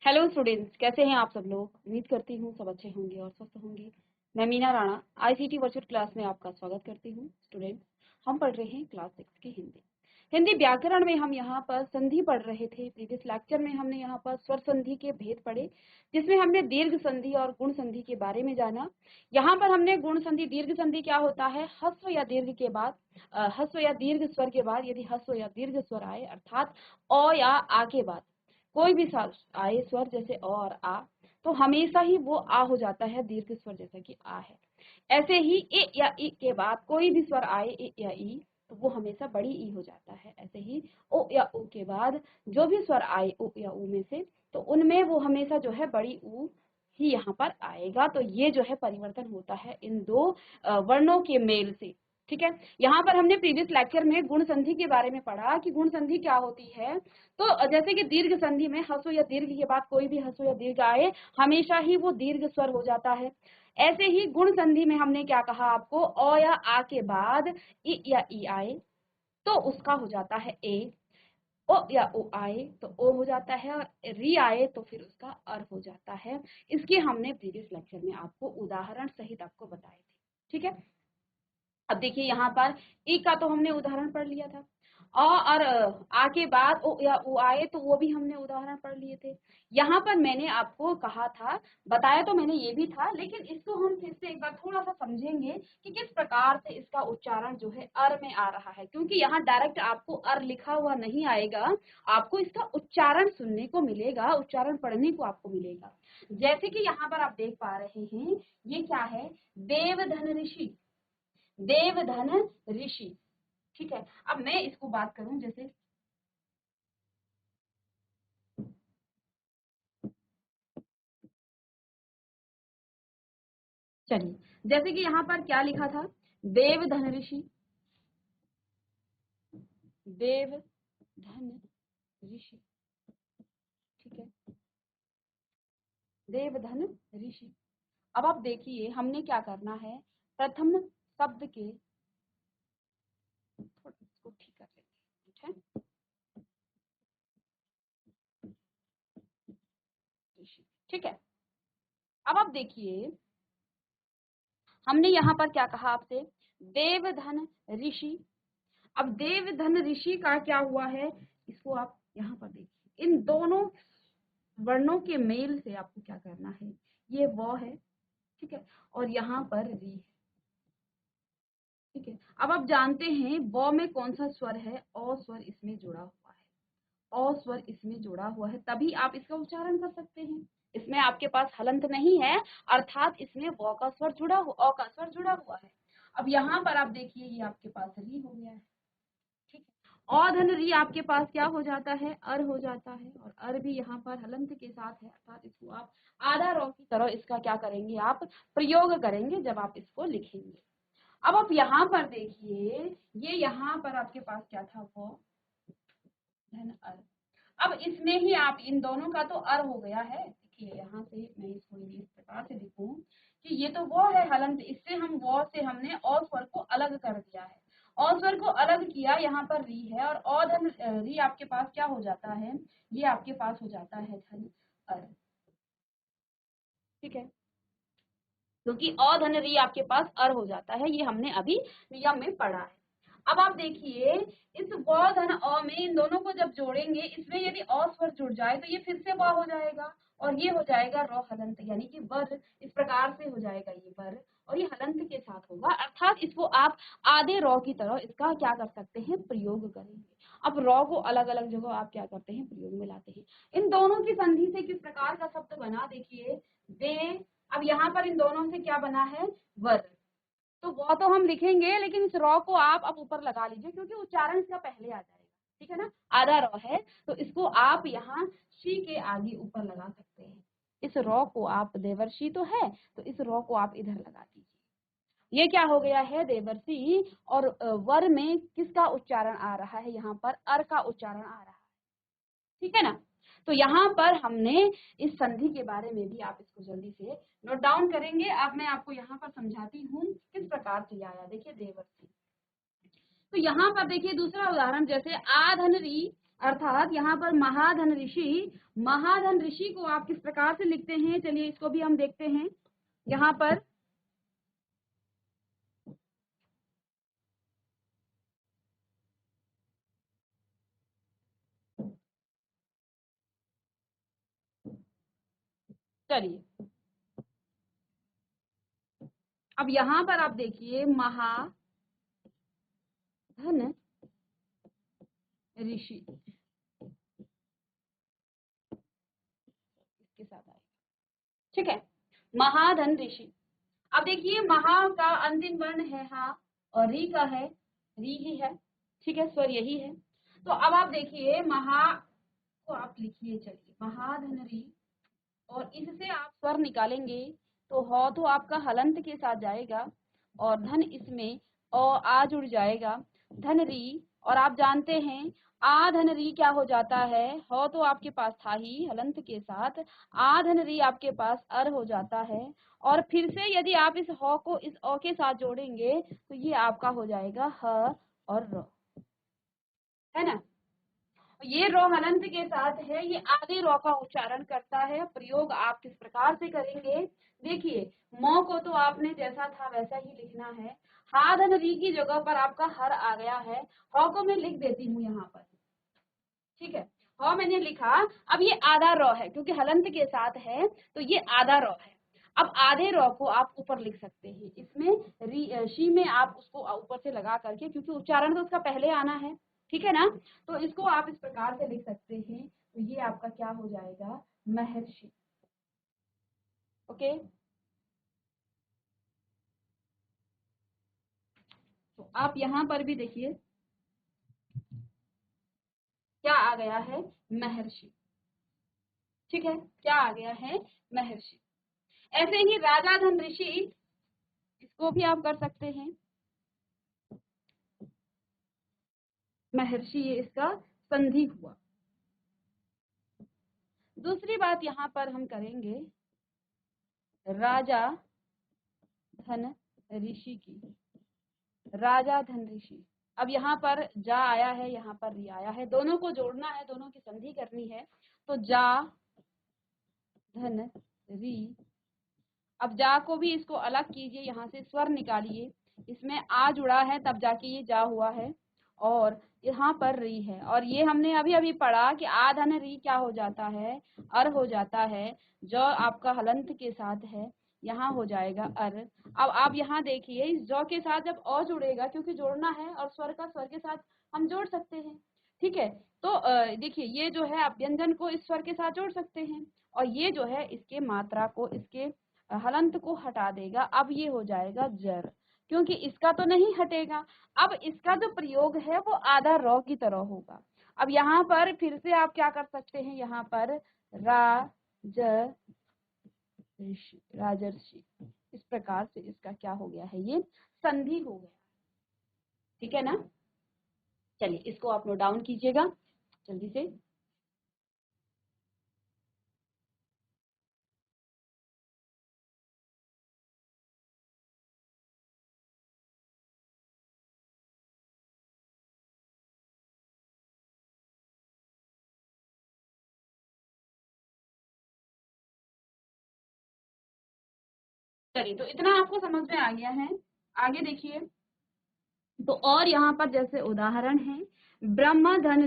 Hello students, कैसे हैं आप सब लोग। उम्मीद करती हूँ सब अच्छे होंगे और स्वस्थ होंगे। मैं Meena Rana ICT virtual class में आपका स्वागत करती हूँ। स्टूडेंट्स, हम पढ़ रहे हैं क्लास 6 की हिंदी व्याकरण में। हम यहाँ पर संधि पढ़ रहे थे। प्रीवियस लेक्चर में हमने यहाँ पर स्वर संधि के भेद पढ़े, जिसमें हमने दीर्घ संधि और गुण संधि के बारे में जाना। यहाँ पर हमने गुण संधि, दीर्घ संधि क्या होता है, ह्रस्व या दीर्घ के बाद, ह्रस्व या दीर्घ स्वर के बाद यदि ह्रस्व या दीर्घ स्वर आए, अर्थात अ या आ के बाद कोई भी आए स्वर जैसे अ और आ, तो हमेशा ही वो आ हो जाता है दीर्घ स्वर, जैसा कि आ है। ऐसे ही ए या ई के बाद कोई भी स्वर आए, ए या ई, तो वो हमेशा बड़ी ई हो जाता है। ऐसे ही ओ या उ के बाद जो भी स्वर आए ओ या उ में से, तो उनमें वो हमेशा जो है बड़ी ऊ ही यहाँ पर आएगा। तो ये जो है परिवर्तन होता है इन दो वर्णों के मेल से। ठीक है, यहाँ पर हमने प्रीवियस लेक्चर में गुण संधि के बारे में पढ़ा कि गुण संधि क्या होती है। तो जैसे कि दीर्घ संधि में ह्रस्व या दीर्घ के बाद कोई भी ह्रस्व या दीर्घ आए, हमेशा ही वो दीर्घ स्वर हो जाता है। ऐसे ही गुण संधि में हमने क्या कहा आपको, अ या आ के बाद इ या ई आए तो उसका हो जाता है ए, ओ या ओ आए तो ओ हो जाता है, और री आए तो फिर उसका अर हो जाता है। इसके हमने प्रीवियस लेक्चर में आपको उदाहरण सहित आपको बताए थे। ठीक है, अब देखिए यहाँ पर ई का तो हमने उदाहरण पढ़ लिया था। और आ के बाद ओ या उ आए तो वो भी हमने उदाहरण पढ़ लिए थे। यहाँ पर मैंने आपको कहा था, बताया तो मैंने ये भी था, लेकिन इसको हम फिर से एक बार थोड़ा सा समझेंगे कि किस प्रकार से इसका उच्चारण जो है अर में आ रहा है, क्योंकि यहाँ डायरेक्ट आपको अर लिखा हुआ नहीं आएगा, आपको इसका उच्चारण सुनने को मिलेगा, उच्चारण पढ़ने को आपको मिलेगा। जैसे कि यहाँ पर आप देख पा रहे हैं, ये क्या है, देवधन ऋषि, देवधन ऋषि। ठीक है, अब मैं इसको बात करूं, जैसे चलिए, जैसे कि यहाँ पर क्या लिखा था, देवधन ऋषि, देवधन ऋषि। ठीक है, देवधन ऋषि। अब आप देखिए हमने क्या करना है, प्रथम शब्द के थोड़ा इसको ठीक कर लेंगे। ठीक है, ऋषि। ठीक है, अब आप देखिए हमने यहाँ पर क्या कहा आपसे, देवधन ऋषि। अब देवधन ऋषि का क्या हुआ है, इसको आप यहाँ पर देखिए, इन दोनों वर्णों के मेल से आपको क्या करना है, ये वो है। ठीक है, और यहाँ पर री है। ठीक है, अब आप जानते हैं वो में कौन सा स्वर है, अ स्वर इसमें जुड़ा हुआ है, अ स्वर इसमें जुड़ा हुआ है, तभी आप इसका उच्चारण कर सकते हैं। इसमें आपके पास हलंत नहीं है, अर्थात इसमें व का स्वर जुड़ा हुआ, अ का स्वर जुड़ा हुआ है। अब यहाँ पर आप देखिए ये आपके पास री हो गया है। ठीक है, और धन री आपके पास क्या हो जाता है, अर हो जाता है, और अर भी यहाँ पर हलंत के साथ है, अर्थात इसको आप आधा रौ की तरह इसका क्या करेंगे, आप प्रयोग करेंगे जब आप इसको लिखेंगे। अब आप यहाँ पर देखिए, ये यहाँ पर आपके पास क्या था, वो धन अर। अब इसमें ही आप इन दोनों का तो अर हो गया है। देखिए यहाँ से मैं इसको इस प्रकार से लिखूं कि ये तो वो है हलंत, इससे हम वो से हमने अ स्वर को अलग कर दिया है, अ स्वर को अलग किया, यहाँ पर री है, और अ धन री आपके पास क्या हो जाता है, ये आपके पास हो जाता है धन अर। ठीक है, क्योंकि अ धन री आपके पास अर हो जाता है, ये हमने अभी नियम में पढ़ा है। अब आप देखिए, इस व धन अ में इन दोनों को जब जोड़ेंगे, इसमें यदि अ स्वर जुड़ जाए तो ये फिर से व हो जाएगा, और ये हो जाएगा र हलंत, यानी कि वर। इस प्रकार से हो जाएगा ये वर, और ये हलंत के साथ होगा, अर्थात इसको आप आधे रॉ की तरह इसका क्या कर सकते हैं, प्रयोग करेंगे। अब रॉ को अलग अलग जगह आप क्या करते हैं, प्रयोग में लाते हैं। इन दोनों की संधि से किस प्रकार का शब्द बना, देखिए दे। अब यहाँ पर इन दोनों से क्या बना है, वर। तो वो तो हम लिखेंगे, लेकिन इस रॉ को आप अब ऊपर लगा लीजिए, क्योंकि उच्चारण इसका पहले आ जाएगा। ठीक है ना, आधा रॉ है तो इसको आप यहाँ शी के आगे ऊपर लगा सकते हैं। इस रॉ को आप, देवर्षि तो है तो इस रॉ को आप इधर लगा दीजिए। ये क्या हो गया है, देवर्षि। और वर में किसका उच्चारण आ रहा है, यहाँ पर अर का उच्चारण आ रहा है। ठीक है ना, तो यहाँ पर हमने इस संधि के बारे में भी, आप इसको जल्दी से नोट डाउन करेंगे। अब मैं आपको यहाँ पर समझाती हूँ किस प्रकार से आया। देखिए देवर्षि, तो यहाँ पर देखिए दूसरा उदाहरण, जैसे आ धन री, अर्थात यहाँ पर महाधन ऋषि को आप किस प्रकार से लिखते हैं, चलिए इसको भी हम देखते हैं। यहाँ पर चलिए अब यहाँ पर आप देखिए महाधन ऋषि इसके साथ आएगा, ठीक है, महाधन ऋषि। अब देखिए महा का अंतिम वर्ण है हा और री का है री ही है, ठीक है, स्वर यही है। तो अब आप देखिए महा को आप लिखिए, चलिए महाधन री, और इससे आप स्वर निकालेंगे तो हो तो आपका हलंत के साथ जाएगा और धन इसमें और आ जुड़ जाएगा, धन री। और आप जानते हैं आ धन री क्या हो जाता है, हो तो आपके पास था ही हलंत के साथ, आ धन री आपके पास अर हो जाता है। और फिर से यदि आप इस हो को इस ओ के साथ जोड़ेंगे तो ये आपका हो जाएगा ह और र, है ना। ये रो हलंत के साथ है, ये आधे रो का उच्चारण करता है। प्रयोग आप किस प्रकार से करेंगे, देखिए मो को तो आपने जैसा था वैसा ही लिखना है, हा धन री की जगह पर आपका हर आ गया है, हो को मैं लिख देती हूँ यहाँ पर, ठीक है, हो मैंने लिखा। अब ये आधा रो है क्योंकि हलंत के साथ है तो ये आधा रो है। अब आधे रो को आप ऊपर लिख सकते हैं, इसमें शी में आप उसको ऊपर से लगा करके, क्योंकि उच्चारण तो उसका पहले आना है, ठीक है ना। तो इसको आप इस प्रकार से लिख सकते हैं, तो ये आपका क्या हो जाएगा, महर्षि। ओके, तो आप यहाँ पर भी देखिए क्या आ गया है, महर्षि, ठीक है, क्या आ गया है, महर्षि। ऐसे ही राजा धन ऋषि, इसको भी आप कर सकते हैं, महर्षि ये इसका संधि हुआ। दूसरी बात यहाँ पर हम करेंगे राजा धन ऋषि की, राजा धन ऋषि। अब यहाँ पर जा आया है, यहाँ पर री आया है, दोनों को जोड़ना है, दोनों की संधि करनी है, तो जा धन री। अब जा को भी इसको अलग कीजिए, यहाँ से स्वर निकालिए, इसमें आ जुड़ा है तब जाके ये जा हुआ है, और यहाँ पर री है। और ये हमने अभी अभी पढ़ा कि आ धन री क्या हो जाता है, अर हो जाता है, जो आपका हलंत के साथ है यहाँ हो जाएगा अर। अब आप यहाँ देखिए इस जौ के साथ जब अ जुड़ेगा, क्योंकि जोड़ना है और स्वर का स्वर के साथ हम जोड़ सकते हैं, ठीक है। तो देखिए ये जो है आप व्यंजन को इस स्वर के साथ जोड़ सकते हैं, और ये जो है इसके मात्रा को, इसके हलंत को हटा देगा। अब ये हो जाएगा जर, क्योंकि इसका तो नहीं हटेगा। अब इसका जो प्रयोग है वो आधा रॉ की तरह होगा। अब यहाँ पर फिर से आप क्या कर सकते हैं, यहाँ पर राजर्षि, इस प्रकार से इसका क्या हो गया है, ये संधि हो गया, ठीक है ना। चलिए इसको आप नोट डाउन कीजिएगा जल्दी से। चलिए तो इतना आपको समझ में आ गया है, आगे देखिए। तो और यहाँ पर जैसे उदाहरण है ब्रह्मधन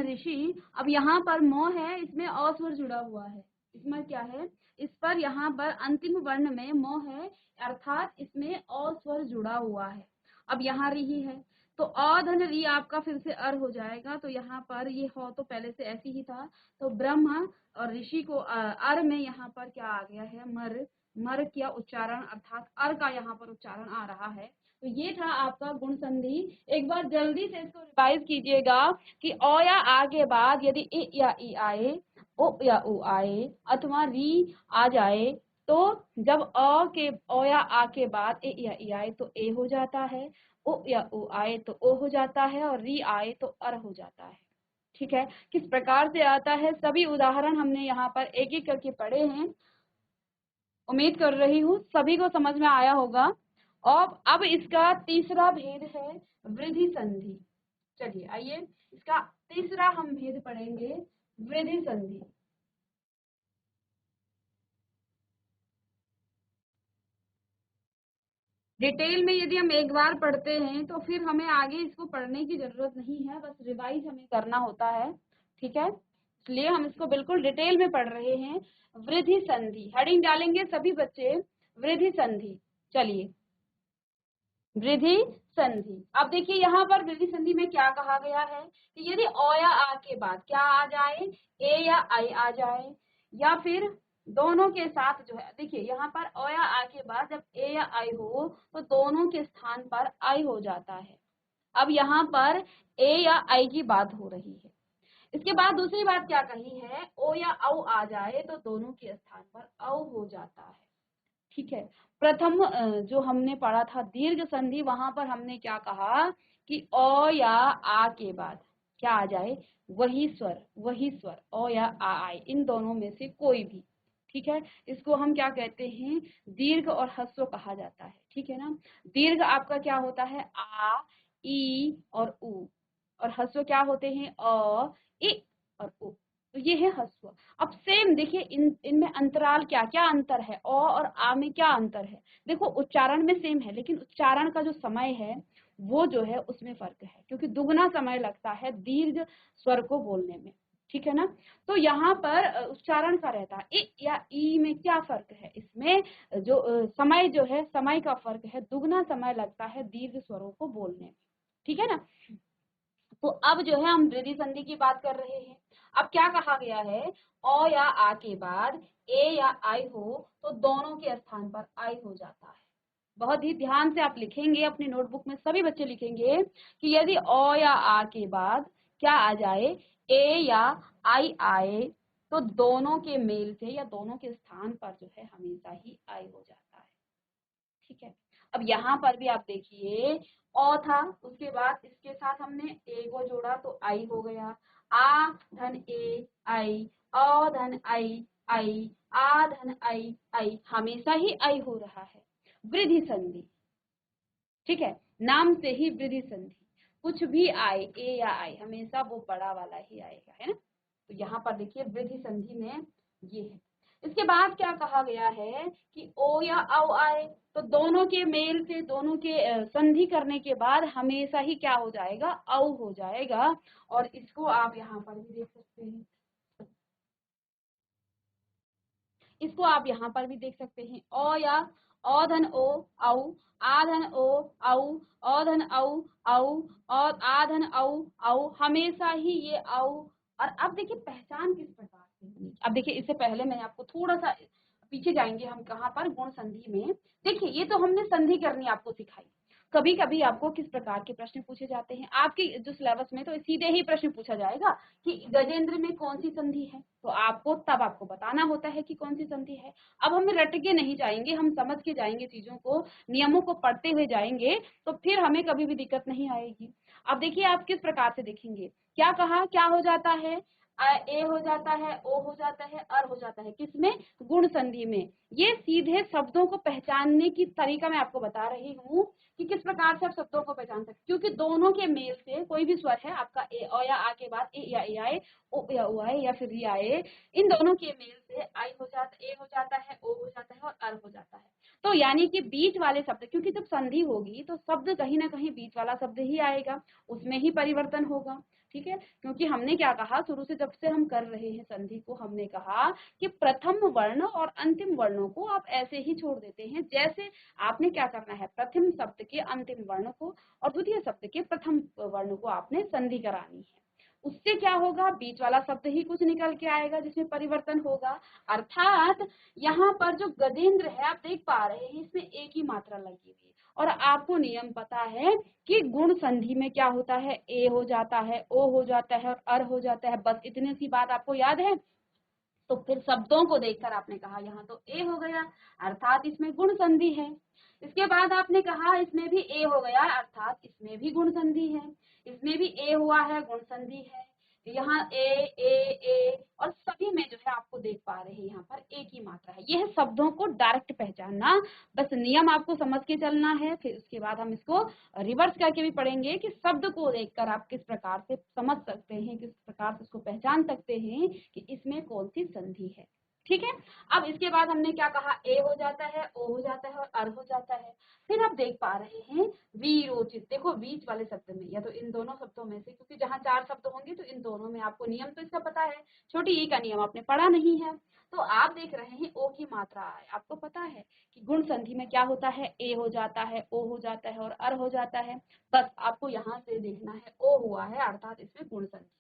ऋषि। अब यहाँ पर मो है, इसमें अ स्वर जुड़ा हुआ है, इसमें क्या है, इस पर यहाँ पर अंतिम वर्ण में मो है, अर्थात इसमें अ स्वर जुड़ा हुआ है। अब यहाँ री है तो अ धन री आपका फिर से अर हो जाएगा, तो यहाँ पर ये हो तो पहले से ऐसी ही था, तो ब्रह्म और ऋषि को अर में यहाँ पर क्या आ गया है, मर किया उच्चारण, अर्थात अर का यहाँ पर उच्चारण आ रहा है। तो ये था आपका गुण संधि। एक बार जल्दी से इसको रिवाइज कीजिएगा कि अ या आ के बाद यदि इ या ई आए, ओ या उ आए, अथवा री आ जाए, तो जब अ या आ के बाद ए या ई आए तो ए हो जाता है, ओ या उ आए तो ओ हो जाता है, और री आए तो अर हो जाता है, ठीक है। किस प्रकार से आता है, सभी उदाहरण हमने यहाँ पर एक एक करके पढ़े हैं। उम्मीद कर रही हूँ सभी को समझ में आया होगा। और अब इसका तीसरा भेद है वृद्धि संधि। चलिए आइए इसका तीसरा हम भेद पढ़ेंगे वृद्धि संधि। डिटेल में यदि हम एक बार पढ़ते हैं तो फिर हमें आगे इसको पढ़ने की जरूरत नहीं है, बस रिवाइज हमें करना होता है, ठीक है। इसलिए हम इसको बिल्कुल डिटेल में पढ़ रहे हैं। वृद्धि संधि, हेडिंग डालेंगे सभी बच्चे, वृद्धि संधि। चलिए, वृद्धि संधि। अब देखिए यहाँ पर वृद्धि संधि में क्या कहा गया है कि यदि अ या आ के बाद क्या आ जाए, ए या आई आ जाए, या फिर दोनों के साथ जो है, देखिए यहाँ पर अ या आ के बाद जब ए या आई हो तो दोनों के स्थान पर आई हो जाता है। अब यहाँ पर ए या आई की बात हो रही है। इसके बाद दूसरी बात क्या कही है, ओ या औ आ जाए तो दोनों के स्थान पर औ हो जाता है, ठीक है। प्रथम जो हमने पढ़ा था दीर्घ संधि, वहां पर हमने क्या कहा कि अ या आ के बाद क्या आ जाए, वही स्वर अ या आ आए, इन दोनों में से कोई भी, ठीक है। इसको हम क्या कहते हैं, दीर्घ और ह्रस्व कहा जाता है, ठीक है ना। दीर्घ आपका क्या होता है, आ, ई और उ, और ह्रस्व क्या होते हैं, अ, इ और उ। तो ये है ह्रस्व। अब सेम देखिए इनमें अंतराल क्या क्या अंतर है, अ और आ में क्या अंतर है। देखो उच्चारण में सेम है, लेकिन उच्चारण का जो समय है वो जो है उसमें फर्क है, क्योंकि दुगना समय लगता है दीर्घ स्वर को बोलने में, ठीक है ना। तो यहाँ पर उच्चारण का रहता है, इ या ई में क्या फर्क है, इसमें जो समय जो है, समय का फर्क है, दुगना समय लगता है दीर्घ स्वरों को बोलने में, ठीक है ना। तो अब जो है हम वृद्धि संधि की बात कर रहे हैं। अब क्या कहा गया है, अ या आ के बाद ए या आई हो तो दोनों के स्थान पर आई हो जाता है। बहुत ही ध्यान से आप लिखेंगे, अपनी नोटबुक में सभी बच्चे लिखेंगे कि यदि अ या आ के बाद क्या आ जाए, ए या आई आए तो दोनों के मेल से या दोनों के स्थान पर जो है हमेशा ही आई हो जाता है, ठीक है। अब यहाँ पर भी आप देखिए, अ था, उसके बाद इसके साथ हमने ए को जोड़ा तो आई हो गया, आ धन ए आई, अ धन आई आई, आ धन आई आई, हमेशा ही आई हो रहा है, वृद्धि संधि, ठीक है। नाम से ही वृद्धि संधि, कुछ भी आए, ए या आई, हमेशा वो बड़ा वाला ही आएगा, है ना। तो यहाँ पर देखिए वृद्धि संधि में ये है। इसके बाद क्या कहा गया है कि ओ या औ आए तो दोनों के मेल से, दोनों के संधि करने के बाद हमेशा ही क्या हो जाएगा, औ हो जाएगा। और इसको आप यहाँ पर भी देख सकते हैं, इसको आप यहाँ पर भी देख सकते हैं, अ या अ धन ओ औ, आ धन ओ औ, अ धन औ औ, और आ धन औ औ, हमेशा ही ये औ। और अब देखिए पहचान किस प्रकार से होगी। अब देखिए इससे पहले मैं आपको थोड़ा सा पीछे जाएंगे हम, कहाँ पर, गुण संधि में। देखिए ये तो हमने संधि करनी आपको सिखाई। कभी कभी आपको किस प्रकार के प्रश्न पूछे जाते हैं, आपके जो सिलेबस में तो सीधे ही प्रश्न पूछा जाएगा कि गजेंद्र में कौन सी संधि है, तो आपको तब आपको बताना होता है कि कौन सी संधि है। अब हम रट के नहीं जाएंगे, हम समझ के जाएंगे, चीजों को, नियमों को पढ़ते हुए जाएंगे, तो फिर हमें कभी भी दिक्कत नहीं आएगी। अब देखिए आप किस प्रकार से देखेंगे, क्या कहा, क्या हो जाता है, ए हो जाता है, ओ हो जाता है, अर हो जाता है, किसमें, गुण संधि में। ये सीधे शब्दों को पहचानने की तरीका मैं आपको बता रही हूँ कि किस प्रकार से आप शब्दों को पहचान सकते, क्योंकि दोनों के मेल से कोई भी स्वर है आपका, ए और या आ के बाद ए या ए आए, ओ या ओ आए, या फिर री आए, इन दोनों के मेल से आई हो जाता, ए हो जाता है, ओ हो जाता है और अर हो जाता है। तो यानी कि बीच वाले शब्द, क्योंकि जब संधि होगी तो शब्द कहीं ना कहीं बीच वाला शब्द ही आएगा, उसमें ही परिवर्तन होगा, ठीक है। क्योंकि हमने क्या कहा, शुरू से जब से हम कर रहे हैं संधि को, हमने कहा कि प्रथम वर्ण और अंतिम वर्णों को आप ऐसे ही छोड़ देते हैं, जैसे आपने क्या करना है, प्रथम शब्द के अंतिम वर्ण को और द्वितीय शब्द के प्रथम वर्ण को आपने संधि करानी है। उससे क्या होगा, बीच वाला शब्द ही कुछ निकल के आएगा जिसमें परिवर्तन होगा। अर्थात यहाँ पर जो गजेंद्र है, आप देख पा रहे हैं, इसमें एक ही मात्रा लगी हुई है, और आपको नियम पता है कि गुण संधि में क्या होता है, ए हो जाता है, ओ हो जाता है और अर हो जाता है, बस इतनी सी बात आपको याद है। तो फिर शब्दों को देखकर आपने कहा यहाँ तो ए हो गया, अर्थात इसमें गुण संधि है। इसके बाद आपने कहा इसमें भी ए हो गया, अर्थात इसमें भी गुण संधि है। इसमें भी ए हुआ है, गुण संधि है। यहाँ ए ए ए, और सभी में जो है आपको देख पा रहे हैं यहाँ पर ए की मात्रा है। ये है शब्दों को डायरेक्ट पहचानना। बस नियम आपको समझ के चलना है, फिर उसके बाद हम इसको रिवर्स करके भी पढ़ेंगे कि शब्द को देखकर आप किस प्रकार से समझ सकते हैं, किस प्रकार से उसको पहचान सकते हैं कि इसमें कौन सी संधि है। ठीक है। अब इसके बाद हमने क्या कहा, ए हो जाता है, ओ हो जाता है और अर हो जाता है। फिर आप देख पा रहे हैं विरोचित। देखो बीच वाले शब्द में या तो इन दोनों शब्दों में से, क्योंकि जहां 4 शब्द होंगे तो इन दोनों में आपको नियम तो इसका पता है, छोटी ई का नियम आपने पढ़ा नहीं है। तो आप देख रहे हैं ओ की मात्रा है, आपको पता है कि गुण संधि में क्या होता है, ए हो जाता है, ओ हो जाता है और अर हो जाता है। बस आपको यहाँ से देखना है ओ हुआ है, अर्थात इसमें गुण संधि।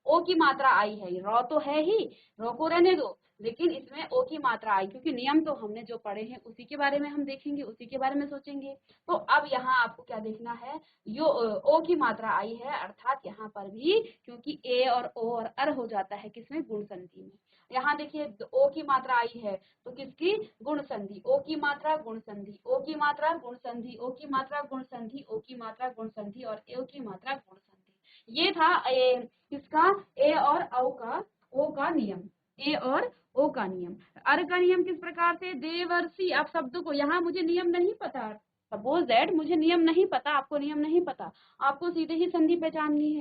ओ की मात्रा आई है, रॉ तो है ही, रॉ को रहने दो, लेकिन इसमें ओ की मात्रा आई, क्योंकि नियम तो हमने जो पढ़े हैं उसी के बारे में हम देखेंगे, उसी के बारे में सोचेंगे। तो अब यहाँ आपको क्या देखना है, यो ओ की मात्रा आई है, अर्थात यहाँ पर भी क्योंकि ए और ओ और अर हो जाता है किसमें, गुण संधि में। यहाँ देखिए ओ की मात्रा आई है तो किसकी, गुण संधि, ओ की मात्रा गुण संधि, ओ की मात्रा गुण संधि, ओ की मात्रा गुण संधि, ओ की मात्रा गुण संधि और ओ की मात्रा गुण संधि। ये था किसका, ए और ओ का नियम, ए और ओ का नियम। अर का नियम किस प्रकार से, देवर्षि। आप शब्द को, यहाँ मुझे नियम नहीं पता, सपोज दैट मुझे नियम नहीं पता, आपको नियम नहीं पता, आपको सीधे ही संधि पहचाननी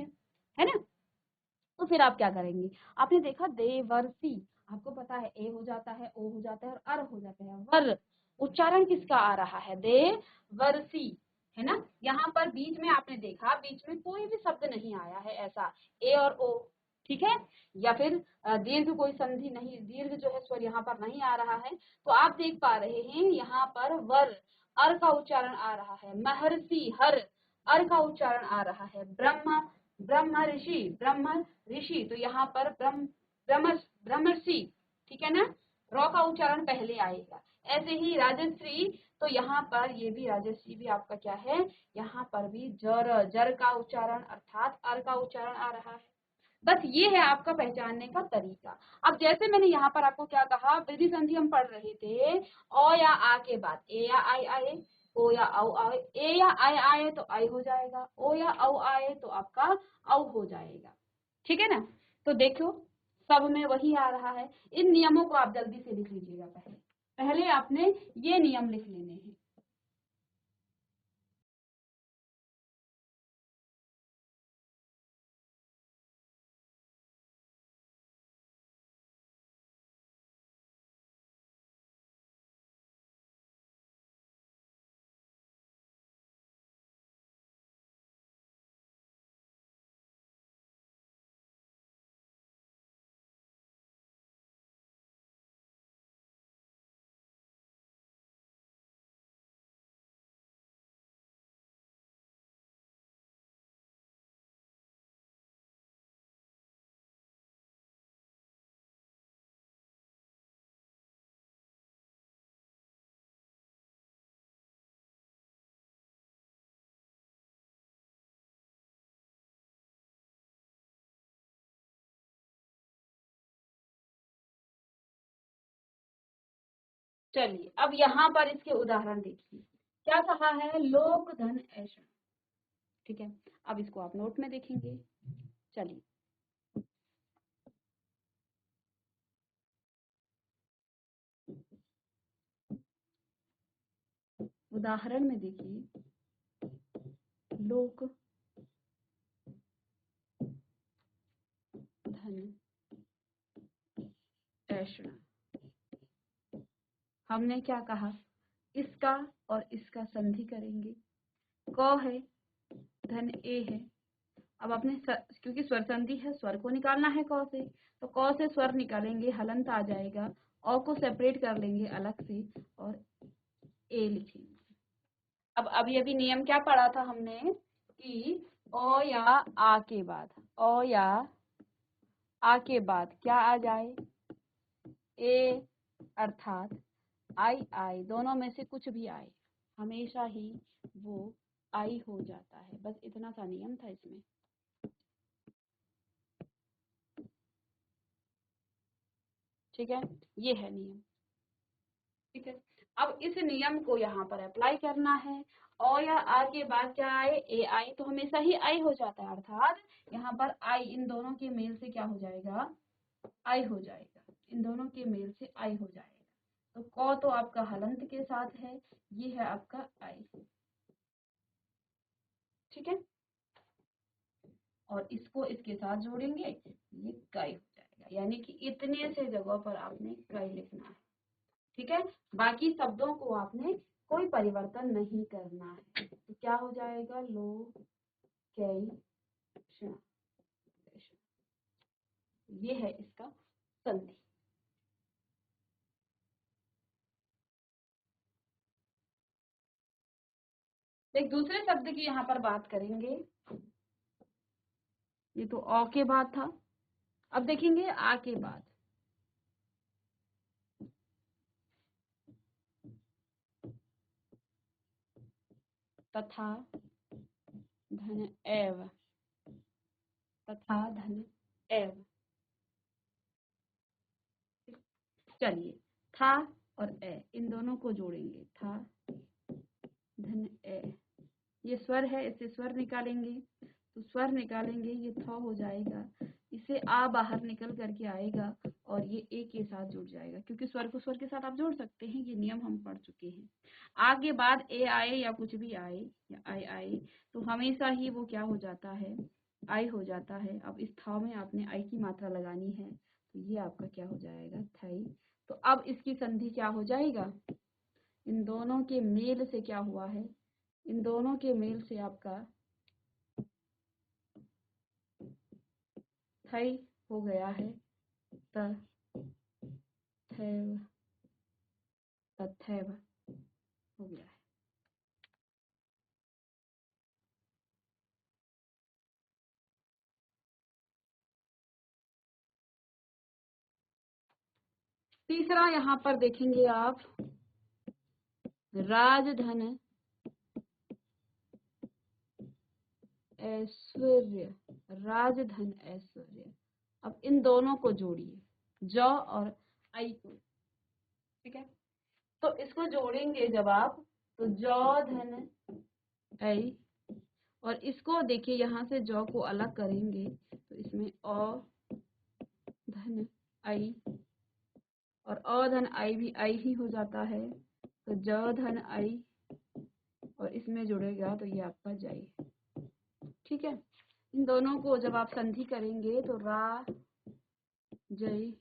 है ना। तो फिर आप क्या करेंगे, आपने देखा देवर्षि, आपको पता है ए हो जाता है, ओ हो जाता है और अर हो जाता है। वर उच्चारण किसका आ रहा है, देवर्षि, है ना। यहाँ पर बीच में आपने देखा, बीच में कोई भी शब्द नहीं आया है ऐसा, ए और ओ, ठीक है। या फिर दीर्घ कोई संधि नहीं, दीर्घ जो है स्वर यहाँ पर नहीं आ रहा है। तो आप देख पा रहे हैं यहाँ पर वर, अर का उच्चारण आ रहा है। महर्षि, हर, अर का उच्चारण आ रहा है। ब्रह्म, ब्रह्म ऋषि, ब्रह्म ऋषि, तो यहाँ पर ब्रह्मर्षि, ठीक है ना, रॉ का उच्चारण पहले आएगा। ऐसे ही राजश्री, तो यहाँ पर ये भी राजश्री भी आपका क्या है, यहाँ पर भी जर, जर का उच्चारण अर्थात अर का उच्चारण आ रहा है। बस ये है आपका पहचानने का तरीका। अब जैसे मैंने यहाँ पर आपको क्या कहा, विधि संधि हम पढ़ रहे थे, ओ या आ के बाद ए या आई आए, ओ या औ आए, ए या आई आए तो आई हो जाएगा, ओ या औ आए तो आपका औ हो जाएगा, ठीक है ना। तो देखो सब में वही आ रहा है। इन नियमों को आप जल्दी से लिख लीजिएगा, पहले पहले आपने ये नियम लिख लेने हैं। चलिए अब यहाँ पर इसके उदाहरण देखिए, क्या कहा है, लोक धन ऐसा, ठीक है। अब इसको आप नोट में देखेंगे। चलिए उदाहरण में देखिए, लोक धन ऐसा, हमने क्या कहा, इसका और इसका संधि करेंगे। क है, धन ए है। अब अपने क्योंकि स्वर संधि है, स्वर को निकालना है क से, तो क से स्वर निकालेंगे, हलंत आ जाएगा, औ को सेपरेट कर लेंगे अलग से और ए लिखेंगे। अब अभी अभी नियम क्या पढ़ा था हमने कि ओ या आ के बाद, ओ या आ के बाद क्या आ जाए, ए अर्थात आई आई, दोनों में से कुछ भी आए, हमेशा ही वो आई हो जाता है। बस इतना सा नियम था इसमें, ठीक है। ये है नियम, ठीक है। अब इस नियम को यहाँ पर अप्लाई करना है। ओ या आ के बाद क्या आए, ए आई, तो हमेशा ही आई हो जाता है, अर्थात यहाँ पर आई इन दोनों के मेल से क्या हो जाएगा, आई हो जाएगा। इन दोनों के मेल से आई हो जाएगा। तो क तो आपका हलंत के साथ है, ये है आपका आई, ठीक है। और इसको इसके साथ जोड़ेंगे, ये काई हो जाएगा। यानी कि इतने से जगह पर आपने काई लिखना है, ठीक है। बाकी शब्दों को आपने कोई परिवर्तन नहीं करना है। तो क्या हो जाएगा, लोकेशन, ये है इसका संधि। एक दूसरे शब्द की यहाँ पर बात करेंगे। ये तो अ के बाद था, अब देखेंगे आ के बाद। तथा, धन, एव, तथा, धन, एव। चलिए, था और ए, इन दोनों को जोड़ेंगे, था, धन, ए। ये स्वर है, इससे स्वर निकालेंगे, तो स्वर निकालेंगे, ये थ हो जाएगा, इसे आ बाहर निकल करके आएगा और ये ए के साथ जुड़ जाएगा, क्योंकि स्वर को स्वर के साथ आप जोड़ सकते हैं, ये नियम हम पढ़ चुके हैं। आगे बाद ए आए या कुछ भी आए या आई आए, तो हमेशा ही वो क्या हो जाता है, आई हो जाता है। अब इस था में आपने आई की मात्रा लगानी है, तो ये आपका क्या हो जाएगा, थई। तो अब इसकी संधि क्या हो जाएगा, इन दोनों के मेल से क्या हुआ है, इन दोनों के मेल से आपका थई हो गया है, तथैव, तथैव हो गया है। तीसरा यहाँ पर देखेंगे आप, राजधन, ऐश्वर्य, राजधन, ऐश्वर्य। अब इन दोनों को जोड़िए, ज और आई को, ठीक है। तो इसको जोड़ेंगे जब आप, तो ज, धन, आई, और इसको देखिए यहाँ से ज को अलग करेंगे, तो इसमें अ, धन, आई, और अ, धन, आई भी आई ही हो जाता है, तो ज, धन, आई, और इसमें जुड़ेगा तो ये आपका जाई, ठीक है। इन दोनों को जब आप संधि करेंगे तो रा, जय,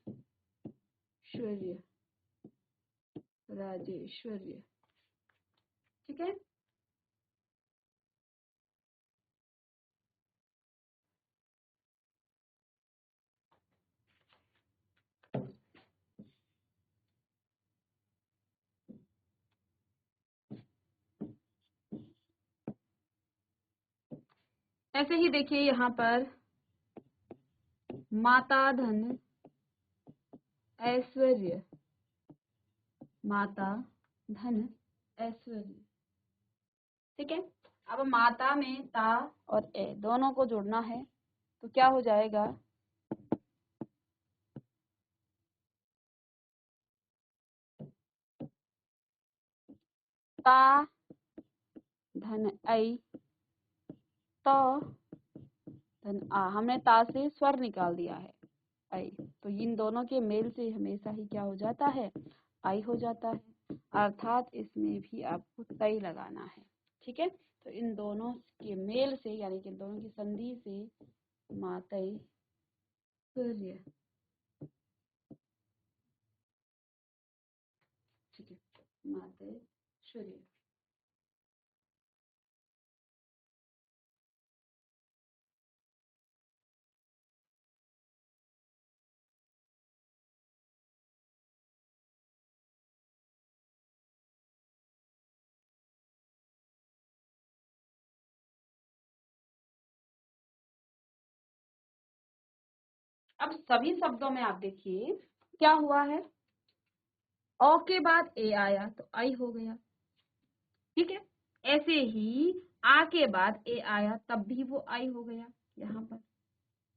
श्वर्य, राजेश्वर्य, ठीक है। ऐसे ही देखिए यहाँ पर, माता, धन, ऐश्वर्य, माता, धन, ऐश्वर्य, ठीक है। अब माता में ता और ए दोनों को जोड़ना है, तो क्या हो जाएगा, ता, धन, आई, तो, धन, आ। हमने ता से स्वर निकाल दिया है, आई, तो इन दोनों के मेल से हमेशा ही क्या हो जाता है, आई हो जाता है, अर्थात इसमें भी आपको तय लगाना है, ठीक है। तो इन दोनों के मेल से, यानी कि इन दोनों की संधि से मातई, सूर्य, ठीक है, मातई, सूर्य। अब सभी शब्दों में आप देखिए क्या हुआ है, अ के बाद ए आया तो आई हो गया, ठीक है। ऐसे ही आ के बाद ए आया तब भी वो आई हो गया यहाँ पर,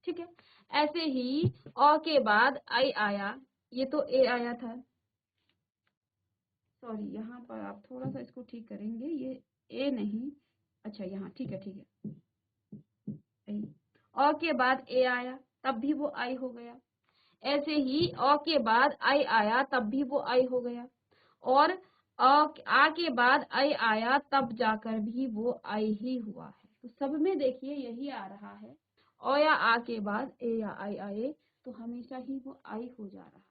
ठीक है। ऐसे ही अ के बाद आई आया, ये तो ए आया था, सॉरी यहाँ पर आप थोड़ा सा इसको ठीक करेंगे, ये ए नहीं, अच्छा यहाँ, ठीक है, ठीक है, आई। अ के बाद ए आया तब भी वो आई हो गया। ऐसे ही अ के बाद आई आया तब भी वो आई हो गया, और आ के बाद आई आया तब जाकर भी वो आई ही हुआ है। तो सब में देखिए यही आ रहा है, अ या आ के बाद ए या आई आए तो हमेशा ही वो आई हो जा रहा है।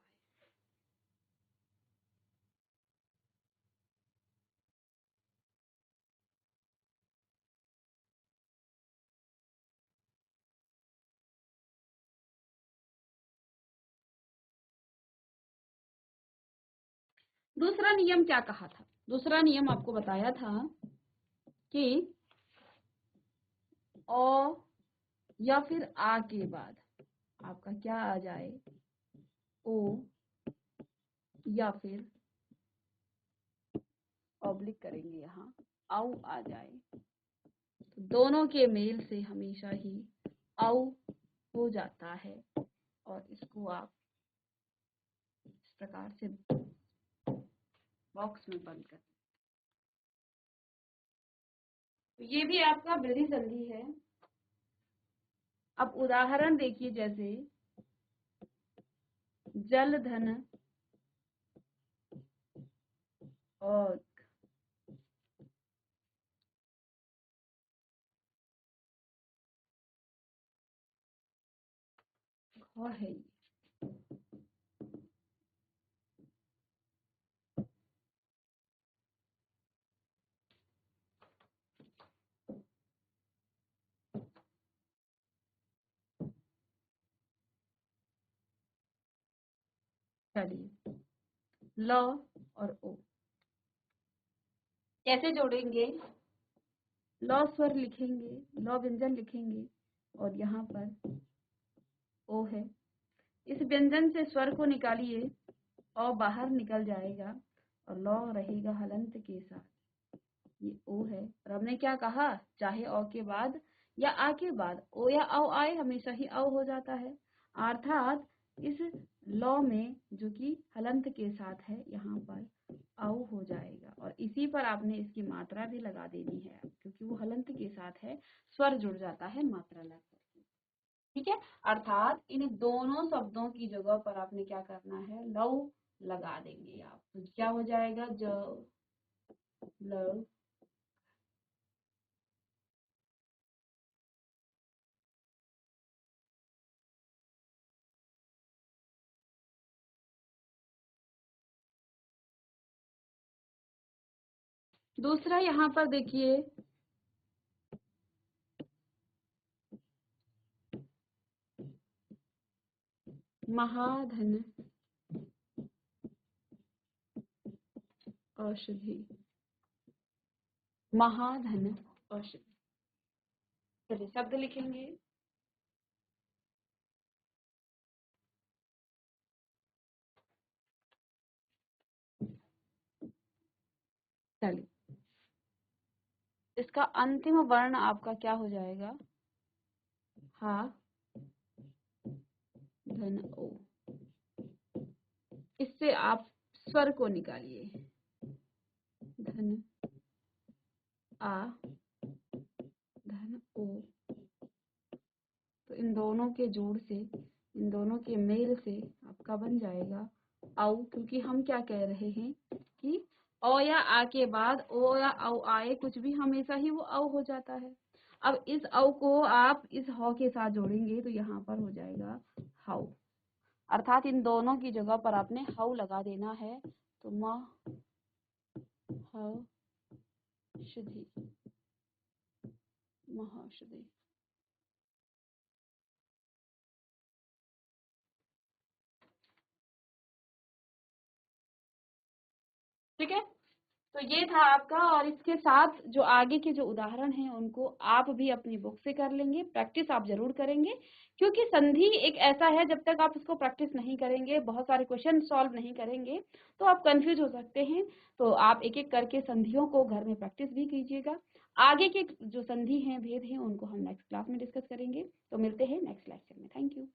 दूसरा नियम क्या कहा था? दूसरा नियम आपको बताया था कि अ या फिर आ के बाद आपका क्या आ जाए, ओ या फिर ऑब्लिक करेंगे यहाँ, औ आ जाए, तो दोनों के मेल से हमेशा ही औ हो जाता है। और इसको आप इस प्रकार से बॉक्स में बंद कर, तो ये भी आपका वृद्धि संधि है। अब उदाहरण देखिए, जैसे जल धन और है ये। चलिए, ल और ओ कैसे जोड़ेंगे? ल स्वर लिखेंगे, ल व्यंजन लिखेंगे, और यहाँ पर ओ है। इस व्यंजन से स्वर को निकालिए, अ बाहर निकल जाएगा और ल रहेगा हलंत के साथ, ये ओ है। और हमने क्या कहा, चाहे अ के बाद या आ के बाद ओ या औ आए, हमेशा ही औ हो जाता है। अर्थात इस लॉ में जो कि हलंत के साथ है, यहाँ पर औ हो जाएगा, और इसी पर आपने इसकी मात्रा भी लगा देनी है, क्योंकि वो हलंत के साथ है, स्वर जुड़ जाता है मात्रा लग करके। ठीक है, अर्थात इन दोनों शब्दों की जगह पर आपने क्या करना है, लव लगा देंगे आप, तो क्या हो जाएगा, ज लव। दूसरा यहाँ पर देखिए, महाधन औषधि, महाधन औषधि। चलिए शब्द लिखेंगे, चलिए इसका अंतिम वर्ण आपका क्या हो जाएगा, हा धन ओ। इससे आप स्वर को निकालिए, धन आ धन ओ। तो इन दोनों के जोड़ से, इन दोनों के मेल से आपका बन जाएगा औ, क्योंकि हम क्या कह रहे हैं कि ओ या आ के बाद ओ या औ आए, कुछ भी हमेशा ही वो औ हो जाता है। अब इस औ को आप इस ह के साथ जोड़ेंगे तो यहाँ पर हो जाएगा हाउ, अर्थात इन दोनों की जगह पर आपने हाउ लगा देना है। तो महाषधि, महाषधि। ठीक है, तो ये था आपका, और इसके साथ जो आगे के जो उदाहरण हैं उनको आप भी अपनी बुक से कर लेंगे, प्रैक्टिस आप जरूर करेंगे, क्योंकि संधि एक ऐसा है, जब तक आप उसको प्रैक्टिस नहीं करेंगे, बहुत सारे क्वेश्चन सॉल्व नहीं करेंगे, तो आप कंफ्यूज हो सकते हैं। तो आप एक एक करके संधियों को घर में प्रैक्टिस भी कीजिएगा। आगे के जो संधि हैं, भेद हैं, उनको हम नेक्स्ट क्लास में डिस्कस करेंगे। तो मिलते हैं नेक्स्ट लेक्चर में। Thank you.